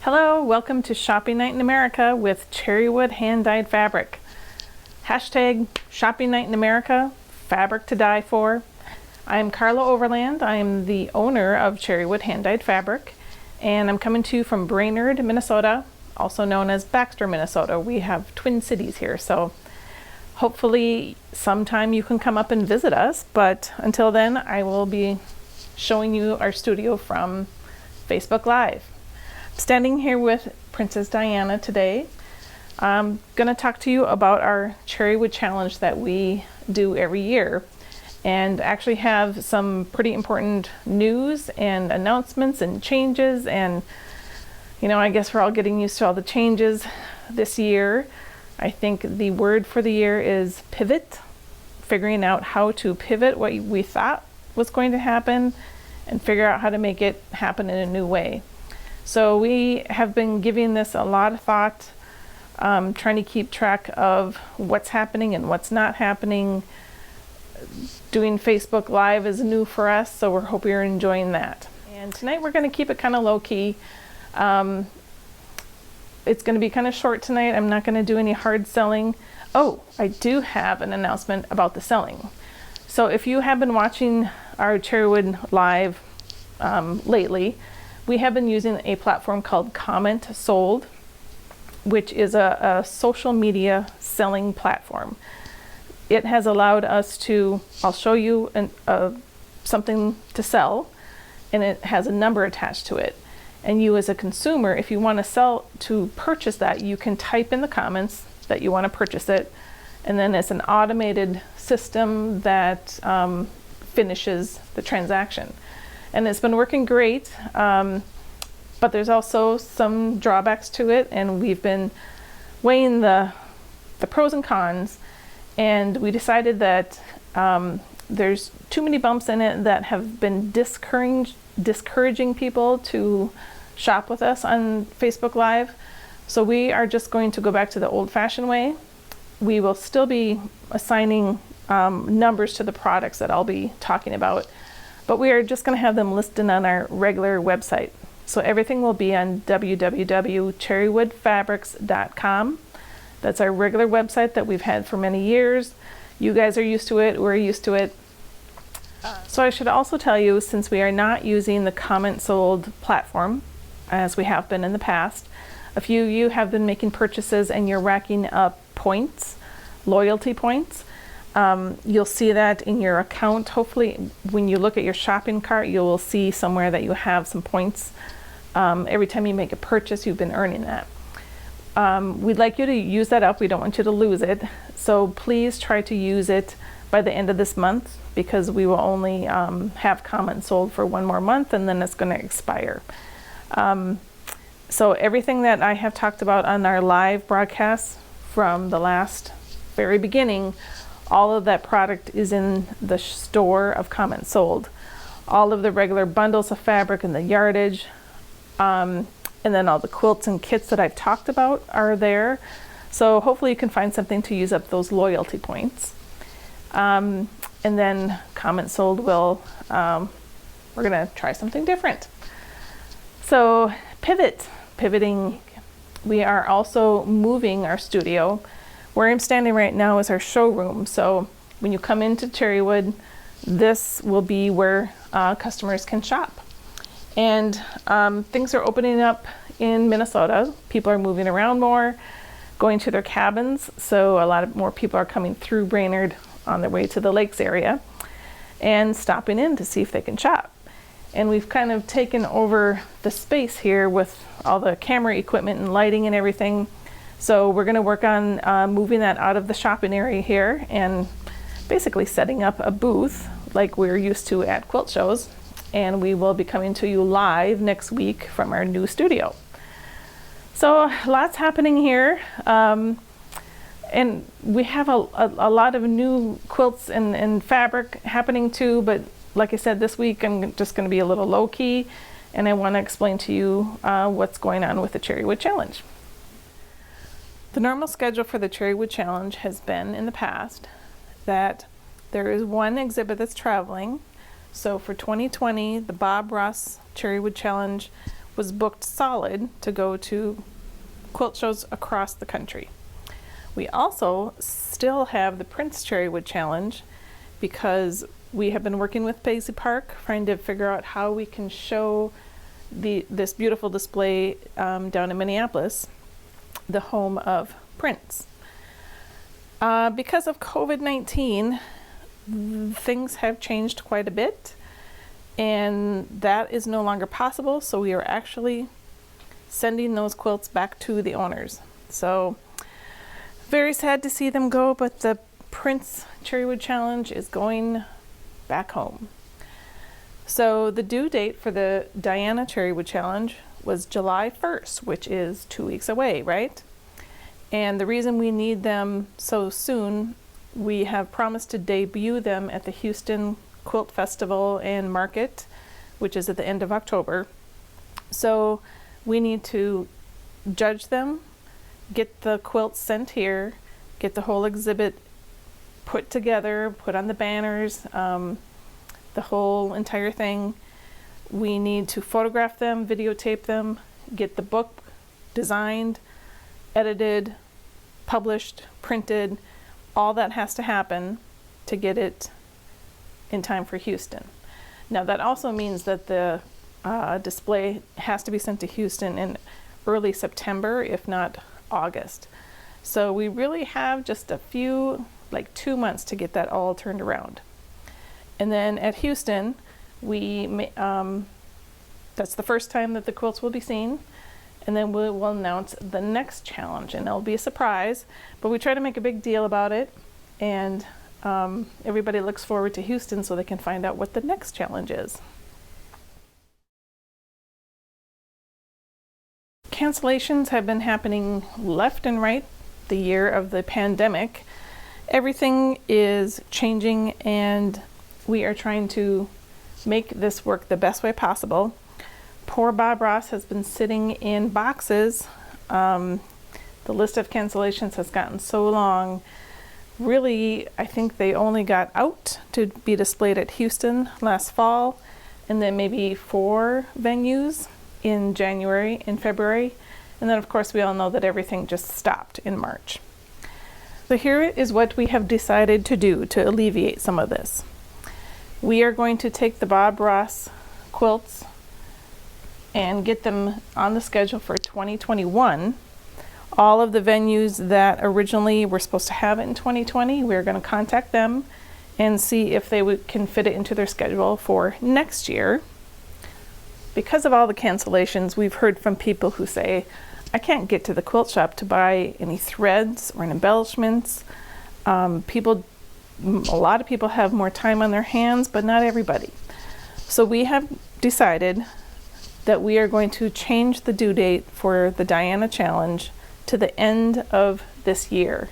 Hello, welcome to Shopping Night in America with Cherrywood hand-dyed fabric. Hashtag Shopping Night in America, fabric to die for. I'm Carla Overland. I'm the owner of Cherrywood hand-dyed fabric, and I'm coming to you from Brainerd, Minnesota, also known as Baxter, Minnesota. We have twin cities here, so hopefully sometime you can come up and visit us, but until then I will be showing you our studio from Facebook Live. Standing here with Princess Diana today. I'm going to talk to you about our Cherrywood Challenge that we do every year, and actually have some pretty important news and announcements and changes, and I guess we're all getting used to all the changes this year. I think the word for the year is pivot, figuring out how to pivot what we thought was going to happen and figure out how to make it happen in a new way. So we have been giving this a lot of thought, trying to keep track of what's happening and what's not happening. Doing Facebook Live is new for us, so we hope you're enjoying that. And tonight we're going to keep it kind of low-key. It's going to be kind of short tonight. I'm not going to do any hard selling. Oh, I do have an announcement about the selling. So if you have been watching our Cherrywood Live lately, we have been using a platform called Comment Sold, which is a social media selling platform. It has allowed us to, I'll show you something to sell, and it has a number attached to it. And you as a consumer, if you want to purchase that, you can type in the comments that you want to purchase it, and then it's an automated system that finishes the transaction. And it's been working great, but there's also some drawbacks to it, and we've been weighing the pros and cons, and we decided that there's too many bumps in it that have been discouraging people to shop with us on Facebook Live. So we are just going to go back to the old-fashioned way. We will still be assigning numbers to the products that I'll be talking about, but we are just going to have them listed on our regular website. So everything will be on www.cherrywoodfabrics.com. That's our regular website that we've had for many years. You guys are used to it, we're used to it. So I should also tell you, since we are not using the Comment Sold platform, as we have been in the past, a few of you have been making purchases and you're racking up points, loyalty points. You'll see that in your account. Hopefully when you look at your shopping cart, you will see somewhere that you have some points. Every time you make a purchase, you've been earning that. We'd like you to use that up. We don't want you to lose it. So please try to use it by the end of this month, because we will only have Comment Sold for one more month, and then it's going to expire. So everything that I have talked about on our live broadcasts from the last very beginning, all of that product is in the store of Comment Sold. All of the regular bundles of fabric and the yardage, and then all the quilts and kits that I've talked about are there. So hopefully you can find something to use up those loyalty points. And then Comment Sold will, we're gonna try something different. So pivoting. We are also moving our studio. Where I'm standing right now is our showroom. So when you come into Cherrywood, this will be where customers can shop. And things are opening up in Minnesota. People are moving around more, going to their cabins. So a lot more people are coming through Brainerd on their way to the lakes area and stopping in to see if they can shop. And we've kind of taken over the space here with all the camera equipment and lighting and everything. So we're going to work on moving that out of the shopping area here and basically setting up a booth like we're used to at quilt shows. And we will be coming to you live next week from our new studio. So lots happening here. And we have a lot of new quilts and fabric happening too, but like I said, this week I'm just going to be a little low-key, and I want to explain to you what's going on with the Cherrywood Challenge. The normal schedule for the Cherrywood Challenge has been in the past that there is one exhibit that's traveling. So for 2020, the Bob Ross Cherrywood Challenge was booked solid to go to quilt shows across the country. We also still have the Prince Cherrywood Challenge because we have been working with Paisley Park trying to figure out how we can show this beautiful display down in Minneapolis, the home of Prince. Because of COVID-19, things have changed quite a bit, and that is no longer possible, so we are actually sending those quilts back to the owners. So very sad to see them go, but the Prince Cherrywood Challenge is going back home. So the due date for the Diana Cherrywood Challenge was July 1st, which is 2 weeks away, right? And the reason we need them so soon, we have promised to debut them at the Houston Quilt Festival and Market, which is at the end of October. So we need to judge them, get the quilts sent here, get the whole exhibit put together, put on the banners, the whole entire thing. We need to photograph them, videotape them, get the book designed, edited, published, printed. All that has to happen to get it in time for Houston. Now that also means that the display has to be sent to Houston in early September, if not August. So we really have just a few, like 2 months to get that all turned around. And then at Houston, that's the first time that the quilts will be seen. And then we will announce the next challenge, and it'll be a surprise, but we try to make a big deal about it, and everybody looks forward to Houston so they can find out what the next challenge is. Cancellations have been happening left and right the year of the pandemic. Everything is changing, and we are trying to make this work the best way possible. Poor Bob Ross has been sitting in boxes. The list of cancellations has gotten so long. Really, I think they only got out to be displayed at Houston last fall, and then maybe 4 venues in January and February. And then of course we all know that everything just stopped in March. So here is what we have decided to do to alleviate some of this. We are going to take the Bob Ross quilts and get them on the schedule for 2021. All of the venues that originally were supposed to have it in 2020, we're going to contact them and see if they can fit it into their schedule for next year. Because of all the cancellations, we've heard from people who say, I can't get to the quilt shop to buy any threads or embellishments. A lot of people have more time on their hands, but not everybody. So we have decided that we are going to change the due date for the Diana Challenge to the end of this year.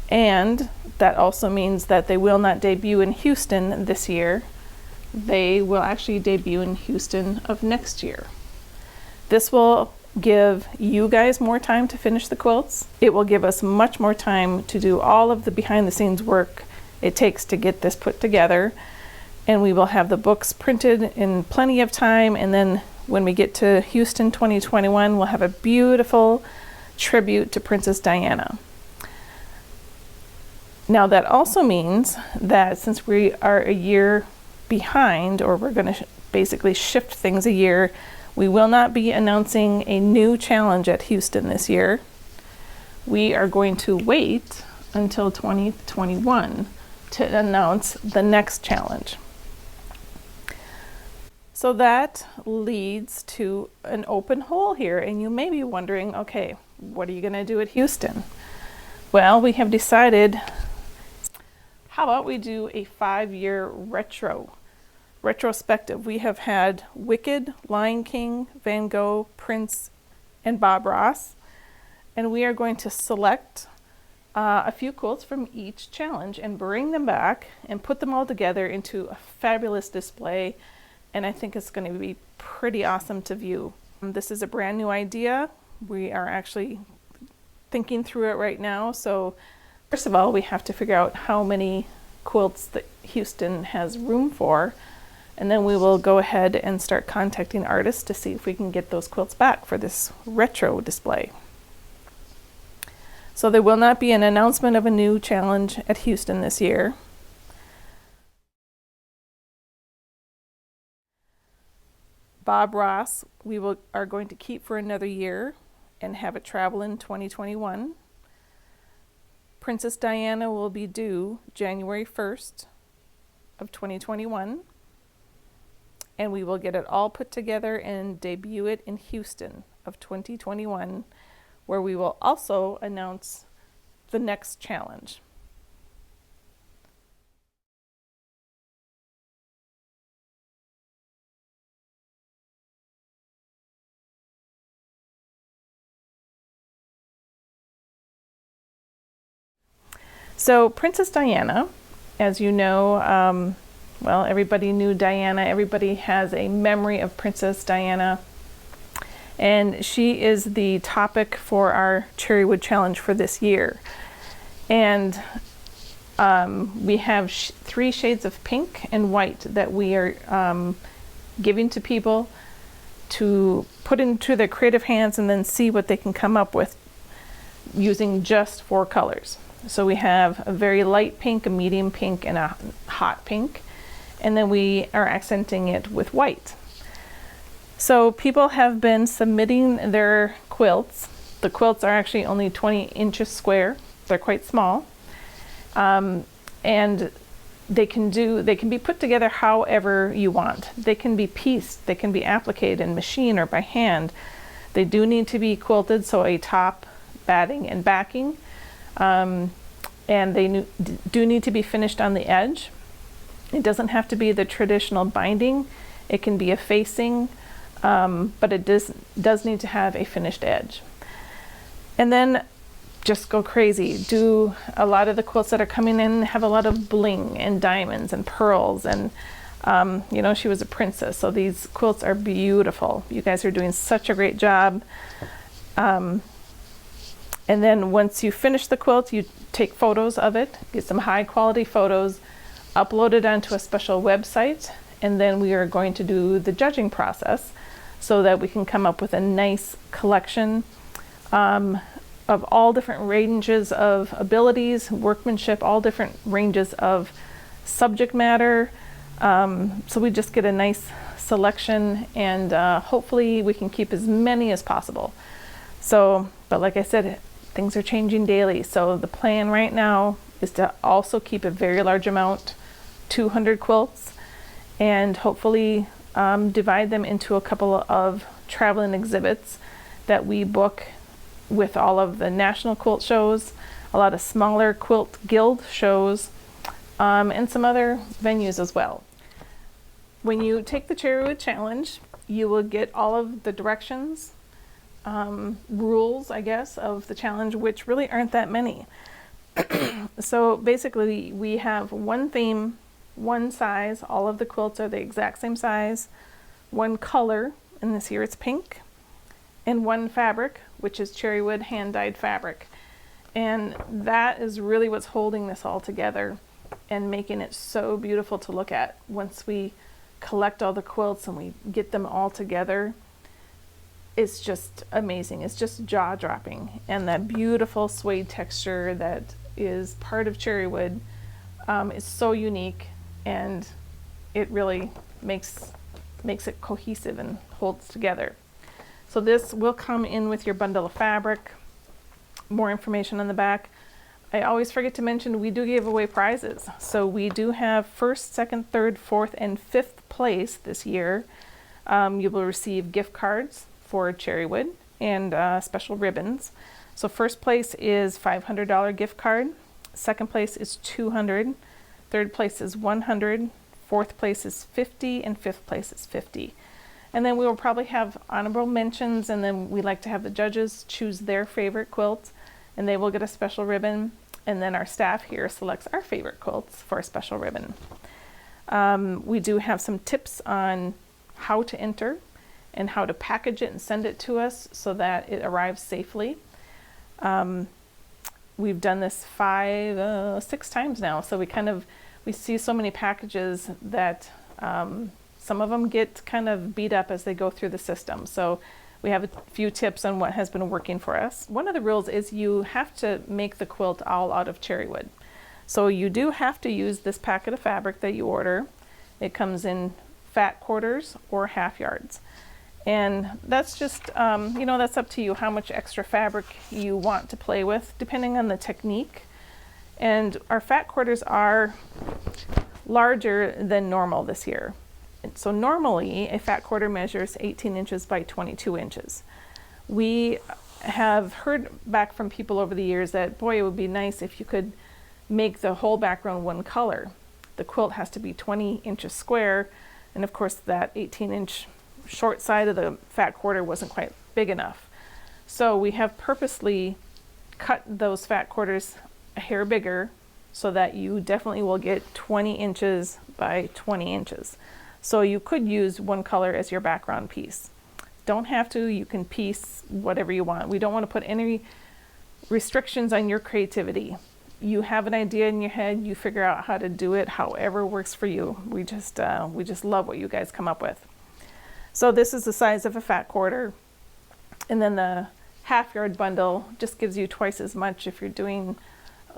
And that also means that they will not debut in Houston this year. They will actually debut in Houston of next year. This will give you guys more time to finish the quilts. It will give us much more time to do all of the behind the scenes work it takes to get this put together. And we will have the books printed in plenty of time. And then when we get to Houston 2021, we'll have a beautiful tribute to Princess Diana. Now that also means that since we are a year behind, or we're going to basically shift things a year, we will not be announcing a new challenge at Houston this year. We are going to wait until 2021 to announce the next challenge. So that leads to an open hole here, and you may be wondering, okay, what are you going to do at Houston? Well, we have decided, how about we do a 5-year retrospective. We have had Wicked, Lion King, Van Gogh, Prince, and Bob Ross, and we are going to select a few quilts from each challenge and bring them back and put them all together into a fabulous display, and I think it's going to be pretty awesome to view. This is a brand new idea. We are actually thinking through it right now. So first of all, we have to figure out how many quilts that Houston has room for. And then we will go ahead and start contacting artists to see if we can get those quilts back for this retro display. So there will not be an announcement of a new challenge at Houston this year. Bob Ross, are going to keep for another year and have it travel in 2021. Princess Diana will be due January 1st of 2021. And we will get it all put together and debut it in Houston of 2021, where we will also announce the next challenge. So Princess Diana, as you know, well, everybody knew Diana. Everybody has a memory of Princess Diana. And she is the topic for our Cherrywood Challenge for this year. And we have 3 shades of pink and white that we are giving to people to put into their creative hands and then see what they can come up with using just 4 colors. So we have a very light pink, a medium pink, and a hot pink. And then we are accenting it with white. So people have been submitting their quilts. The quilts are actually only 20 inches square. They're quite small. And they can be put together however you want. They can be pieced, they can be appliqued in machine or by hand. They do need to be quilted, so a top, batting, and backing. And they do need to be finished on the edge. It doesn't have to be the traditional binding. It can be a facing, but it does need to have a finished edge. And then just go crazy. Do a lot of the quilts that are coming in have a lot of bling and diamonds and pearls, and you know, she was a princess, so these quilts are beautiful. You guys are doing such a great job. And then once you finish the quilt, you take photos of it, get some high quality photos, upload it onto a special website, and then we are going to do the judging process so that we can come up with a nice collection of all different ranges of abilities, workmanship, all different ranges of subject matter. So we just get a nice selection, and hopefully we can keep as many as possible. So, but like I said, things are changing daily. So the plan right now is to also keep a very large amount, 200 quilts, and hopefully divide them into a couple of traveling exhibits that we book with all of the national quilt shows, a lot of smaller quilt guild shows, and some other venues as well. When you take the Cherrywood Challenge, you will get all of the directions, rules, I guess, of the challenge, which really aren't that many. So basically we have one theme, one size, all of the quilts are the exact same size, one color, and this year it's pink, and one fabric, which is Cherrywood hand-dyed fabric. And that is really what's holding this all together and making it so beautiful to look at. Once we collect all the quilts and we get them all together, it's just amazing. It's just jaw-dropping. And that beautiful suede texture that is part of Cherrywood is so unique, and it really makes it cohesive and holds together. So this will come in with your bundle of fabric. More information on the back. I always forget to mention we do give away prizes. So we do have first, second, third, fourth, and fifth place this year. You will receive gift cards for Cherrywood and special ribbons. So first place is $500 gift card. Second place is $200. Third place is $100. Fourth place is $50, and fifth place is $50. And then we will probably have honorable mentions, and then we like to have the judges choose their favorite quilt, and they will get a special ribbon. And then our staff here selects our favorite quilts for a special ribbon. We do have some tips on how to enter and how to package it and send it to us so that it arrives safely. We've done this 6 times now, so we kind of we see so many packages that some of them get kind of beat up as they go through the system. So we have a few tips on what has been working for us. One of the rules is you have to make the quilt all out of cherrywood. So you do have to use this packet of fabric that you order. It comes in fat quarters or half yards. And that's just, that's up to you how much extra fabric you want to play with, depending on the technique. And our fat quarters are larger than normal this year. So normally a fat quarter measures 18 inches by 22 inches. We have heard back from people over the years that, boy, it would be nice if you could make the whole background one color. The quilt has to be 20 inches square, and of course that 18-inch short side of the fat quarter wasn't quite big enough. So we have purposely cut those fat quarters a hair bigger so that you definitely will get 20 inches by 20 inches. So you could use one color as your background piece. Don't have to, you can piece whatever you want. We don't want to put any restrictions on your creativity. You have an idea in your head, you figure out how to do it however works for you. We just love what you guys come up with. So this is the size of a fat quarter. And then the half yard bundle just gives you twice as much if you're doing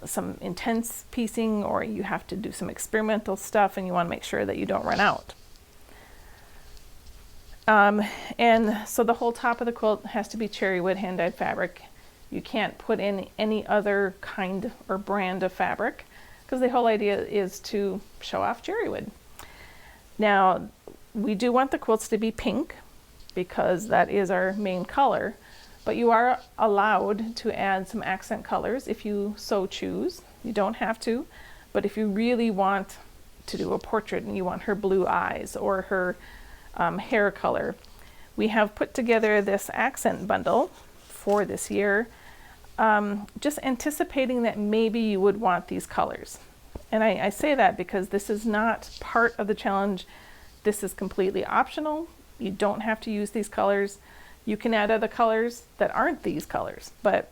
some intense piecing or you have to do some experimental stuff and you want to make sure that you don't run out. And so the whole top of the quilt has to be cherrywood hand-dyed fabric. You can't put in any other kind or brand of fabric because the whole idea is to show off cherrywood. Now, we do want the quilts to be pink because that is our main color, but you are allowed to add some accent colors if you so choose. You don't have to, but if you really want to do a portrait and you want her blue eyes or her hair color, we have put together this accent bundle for this year, just anticipating that maybe you would want these colors. And I say that because this is not part of the challenge. This is completely optional. You don't have to use these colors. You can add other colors that aren't these colors, but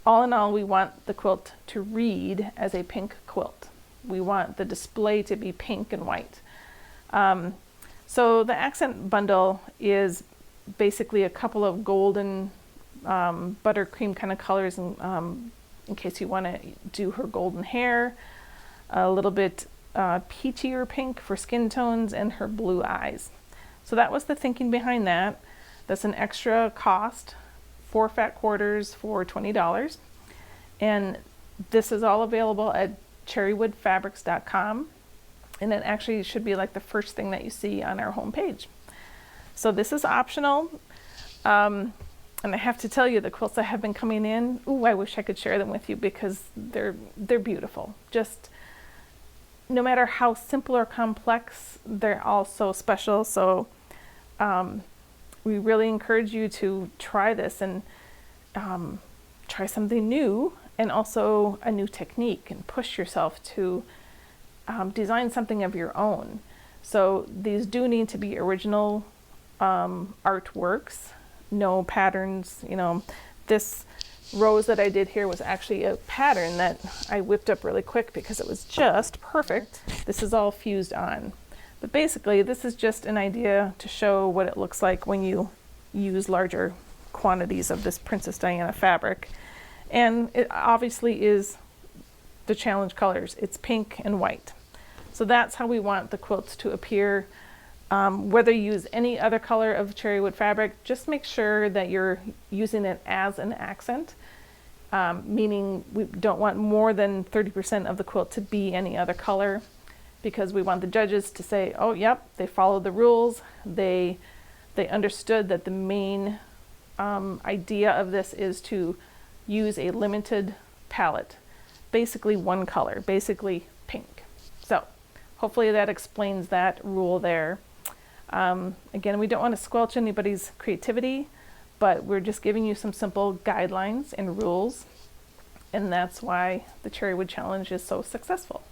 all in all, we want the quilt to read as a pink quilt. We want the display to be pink and white. So the accent bundle is basically a couple of golden buttercream kind of colors in case you want to do her golden hair, a little bit peachier pink for skin tones, and her blue eyes. So that was the thinking behind that. That's an extra cost, 4 fat quarters for $20. And this is all available at cherrywoodfabrics.com. And it actually should be like the first thing that you see on our homepage. So this is optional. And I have to tell you, the quilts that have been coming in, I wish I could share them with you because they're beautiful. Just no matter how simple or complex, they're all so special. So we really encourage you to try this and try something new and also a new technique and push yourself to design something of your own. So these do need to be original artworks, no patterns. This rose that I did here was actually a pattern that I whipped up really quick because it was just perfect. This is all fused on. But basically, this is just an idea to show what it looks like when you use larger quantities of this Princess Diana fabric. And it obviously is the challenge colors. It's pink and white. So that's how we want the quilts to appear. Whether you use any other color of cherrywood fabric, just make sure that you're using it as an accent, meaning we don't want more than 30% of the quilt to be any other color, because we want the judges to say, oh, yep, they followed the rules. They understood that the main idea of this is to use a limited palette, basically one color, basically pink. So hopefully that explains that rule there. Again, we don't want to squelch anybody's creativity, but we're just giving you some simple guidelines and rules, and that's why the Cherrywood Challenge is so successful.